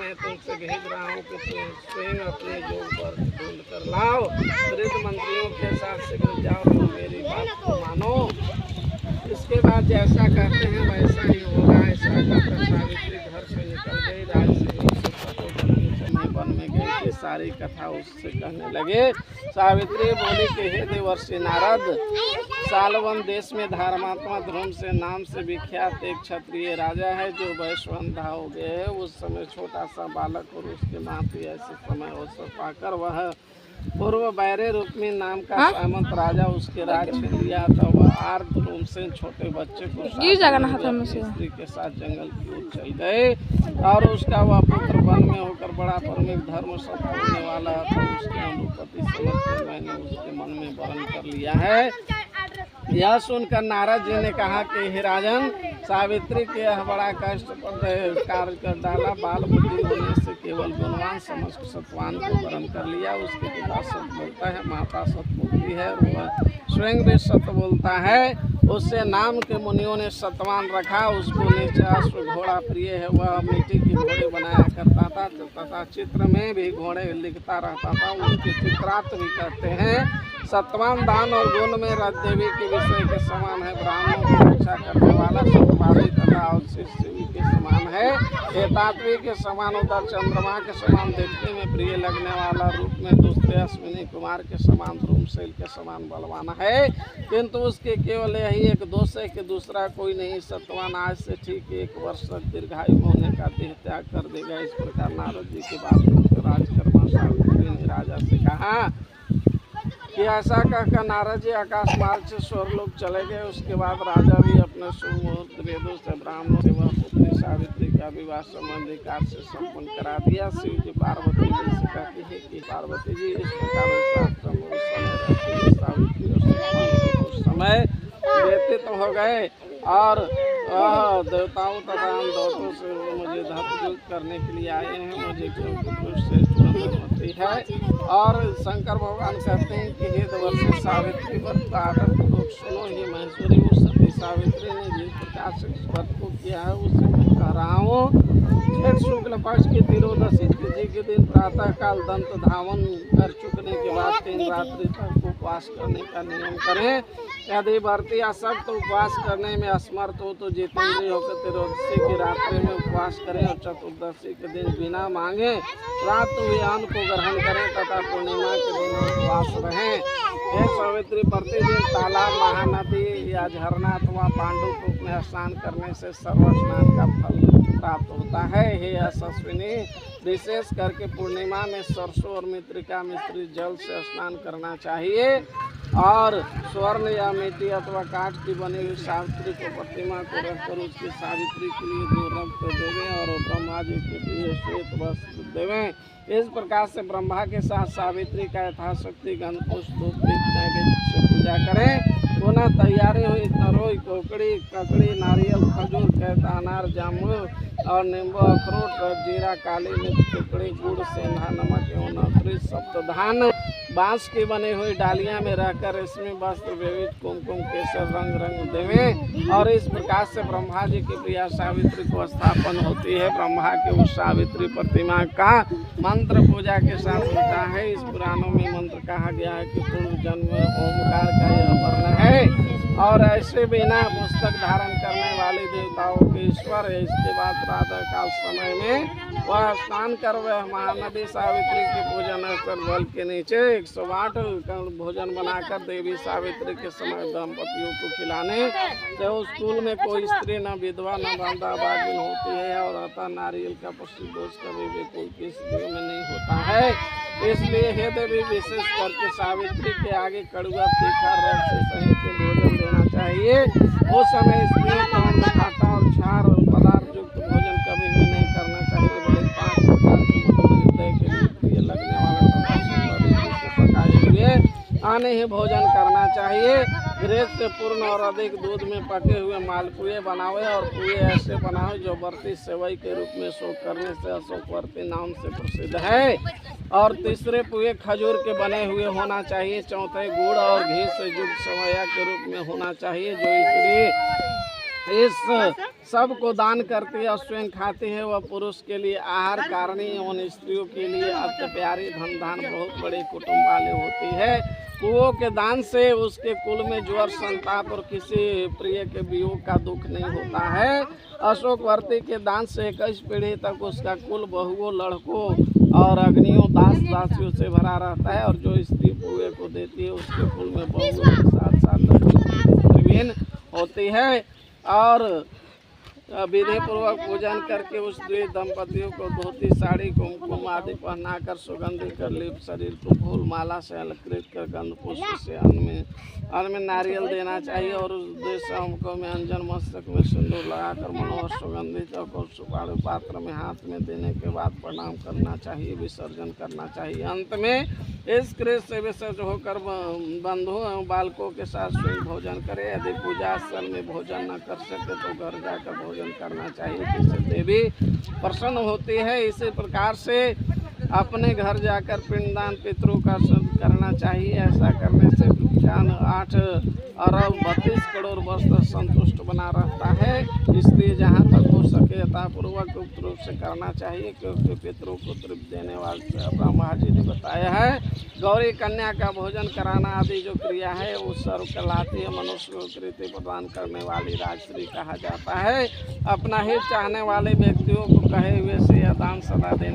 मैं तुमसे भेज रहा हूँ कि तुम स्वयं अपने योग पर ढूंढ कर लाओ। वृद्ध मंत्रियों के साथ शीघ्र जाओ और मेरी बात को मानो। इसके बाद जैसा कहते हैं वैसा ही होगा। ऐसा कहकर सावित्री घर से निकल गई। वन में गई कि सारी कथा उससे कहने लगे। सावित्री बोली कि हे देवर्षि नारद, सालवन देश में धर्मात्मा ध्रुव से नाम से विख्यात एक क्षत्रिय राजा है जो वैश्वंधा हो गए है। उस समय छोटा सा बालक और उसके माता ऐसे समय अवसर पाकर वह पूर्व बैरे रुक्मी नाम का सामंत राजा उसके राज छीन लिया था। वह आर्द रूम से छोटे बच्चे को स्त्री के साथ जंगल की ओर चल गए और उसका वह पुत्र वन में होकर बड़ा धार्मिक धर्म सब बोलने वाला था। उसके अनुपति समझकर मैंने उसके मन में वरण कर लिया है। यह सुनकर नारद जी ने कहा कि हे राजन, सावित्री के यह बड़ा कष्ट कार्य कर डाला। बाल बुद्धि होने से केवल गुणवान समझ सत्वान को वरण कर लिया। उसके पिता सत्य बोलता है, माता सत्य बोलती है और वह स्वयं भी सत्य बोलता है। उससे नाम के मुनियों ने सतवान रखा। उसको नीचे अश्व घोड़ा प्रिय है। वह मिट्टी की घोड़े बनाया करता था तथा चित्र में भी घोड़े लिखता रहता था। उसके चित्रार्थ भी कहते हैं। सत्वान दान और गुण में रज देवी के विषय के समान है। ब्राह्मणों की रक्षा करने वाला सत्यवादी तथा शिष्य के समान है। हेतात्वी के समान उधर चंद्रमा के समान देखने में प्रिय लगने वाला, रूप में दूसरे अश्विनी कुमार के समान ध्रुमशैल के समान बलवान है। किंतु उसके केवल यही एक दोष है कि दूसरा कोई नहीं। सत्वान आज से ठीक 1 वर्ष तक दीर्घायु होने का देह त्याग कर देगा। इस प्रकार नारद जी की बात सुनकर राजकर्मा सावित्री ने राजा से कहा कि ऐसा कहकर नारद जी आकाश मार्ग से स्वर्गलोक चले गए। उसके बाद राजा भी अपने सुमुहूर्त वेदों से ब्राह्मणों से वह पुत्री सावित्री का विवाह संबंधी कार्य से संपन्न करा दिया। शिव जी पार्वती जी से कहती है कि पार्वती जी इस प्रकार सावित्री कुछ समय व्यतीत हो गए और देवताओं तथा दौतों से मुझे धर्म करने के लिए आए हैं। मुझे होती है। और शंकर भगवान कहते हैं कि हे देवर्षि सावित्री व्रत का आदर पूर्वक सुनो। ये महेश्वरी उस सती सावित्री ने जिस प्रकार से इस व्रत को किया है उससे मैं कह रहा हूँ। जेठ शुक्ल पक्ष की त्रियोदशी तिथि के दिन प्रातः काल दंत धावन कर चुकने के बाद 3 रात्रि तक उपवास करने का नियम करें। यदि व्रती असक्त उपवास करने में असमर्थ हो तो जितेंद्रिय होकर त्रियोदशी की रात्रि में उपवास करें और चतुर्दशी के दिन बिना मांगे रात हुए अन्न को ग्रहण करें तथा पूर्णिमा के दिन उपवास रहें। हे सावित्री, प्रतिदिन तालाब, महानदी या झरना अथवा पांडुकूप में स्नान करने से सर्व स्नान का फल प्राप्त होता है। हे यशस्विनी, विशेष करके पूर्णिमा में सरसों और मृत्तिका मिश्रित जल से स्नान करना चाहिए और स्वर्ण या मिट्टी अथवा काठ की बनी हुई सावित्री को प्रतिमा को रखकर उसकी सावित्री के लिए 2 रक्त देवें और ब्रह्मा जी के लिए श्वेत वस्त्र देवें। इस प्रकार से ब्रह्मा के साथ सावित्री का यथाशक्ति गंध पुष्प धूप से पूजा करें। पुनः तैयारी हुई तरोई, ककड़ी, नारियल, खजूर, कहता, अनार, जामुन और नींबू, अखरोट, जीरा, काली मिर्च, टुकड़ी, गुड़, सेंधा, नमक एवं अतिरिक्त सप्तधान बांस की बनी हुई डालियां में रहकर इसमें वस्त्र विविध कुमकुम केसर रंग देवें। और इस प्रकार से ब्रह्मा जी की प्रिया सावित्री को स्थापन होती है। ब्रह्मा के उस सावित्री प्रतिमा का मंत्र पूजा के साथ होता है। इस पुराणों में मंत्र कहा गया है कि पूर्व जन्म में ओमकार का यह वर्ण है और ऐसे बिना पुस्तक धारण करने वाले देवताओं के ईश्वर है। इसके बाद प्रातः काल समय में वह स्नान कर वह महानदी सावित्री के पूजन कर जल के नीचे 108 भोजन बनाकर देवी सावित्री के समय दंपतियों को खिलाने से उस कुल में कोई स्त्री न विधवा न बांधा बागिन होती है और अतः नारियल का पश्चिम दोष कभी भी कोई किसी देव में नहीं होता है। इसलिए हे देवी, विशेष करके सावित्री के आगे कड़वा तीखा रस से सहित भोजन देना चाहिए। उस समय स्त्री को खाटा और क्षार और पदार्थ युक्त भोजन कभी भी नहीं करना चाहिए। बड़े 5 प्रकार के हृदय के लिए प्रिय लगने वाले पकाए हुए आने ही भोजन करना चाहिए। घृत से पूर्ण और अधिक दूध में पके हुए मालपुए बनावे और पुए ऐसे बनाओ जो व्रती सेवई के रूप में शोक करने से अशोकवर्ती नाम से प्रसिद्ध है। और तीसरे पुए खजूर के बने हुए होना चाहिए। चौथे गुड़ और घी से युक्त सेवैया के रूप में होना चाहिए। जो स्त्री इस सबको दान करती है और स्वयं खाती है। वह पुरुष के लिए आहार कारणीय एवं स्त्रियों के लिए अत्य प्यारी धन धान बहुत बड़े कुटुंब वाले होती है। कुओं के दान से उसके कुल में ज्वर संताप और किसी प्रिय के वियोग का दुख नहीं होता है। अशोकवर्ती के दान से 21 पीढ़ी तक उसका कुल बहुओं लड़कों और अग्नियों दास दासियों से भरा रहता है। और जो स्त्री कुएं को देती है उसके कुल में बहुओं के साथ साथ प्रवीण होती है। और विधि पूर्वक पूजन करके उस द्वि दंपतियों को धोती साड़ी कुमकुम आदि पहनाकर सुगंधित कर लिप शरीर को फूल माला से अलंकृत कर गंध पुष्प से अन्न में नारियल देना चाहिए। और उस उद्देश्य हमको में अंजन मस्तक में सिंदूर लगाकर मनोहर सुगंधित और सुपारी पात्र में हाथ में देने के बाद प्रणाम करना चाहिए, विसर्जन करना चाहिए। अंत में इस क्रिया से विसर्ज होकर बंधु एवं बालकों के साथ स्वयं भोजन करे। यदि पूजा स्थल में भोजन न कर सके तो घर जाकर भोजन करना चाहिए, जिससे देवी प्रसन्न होती है। इसी प्रकार से अपने घर जाकर पिंडदान पितरों का करना चाहिए। ऐसा करने से विज्ञान 8 अरब 32 करोड़ वर्ष तक संतुष्ट बना रहता है। इसलिए जहाँ तक हो सके यथापूर्वक गुप्त रूप से करना चाहिए, क्योंकि पितरों को तृप्ति देने वाले ब्रह्मा जी ने बताया है। गौरी कन्या का भोजन कराना आदि जो क्रिया है वो सर्व कहलाती है। मनुष्य को कृति प्रदान करने वाली राजश्री कहा जाता है। अपना हित चाहने वाले व्यक्तियों को कहे हुए से यह दान सदा देना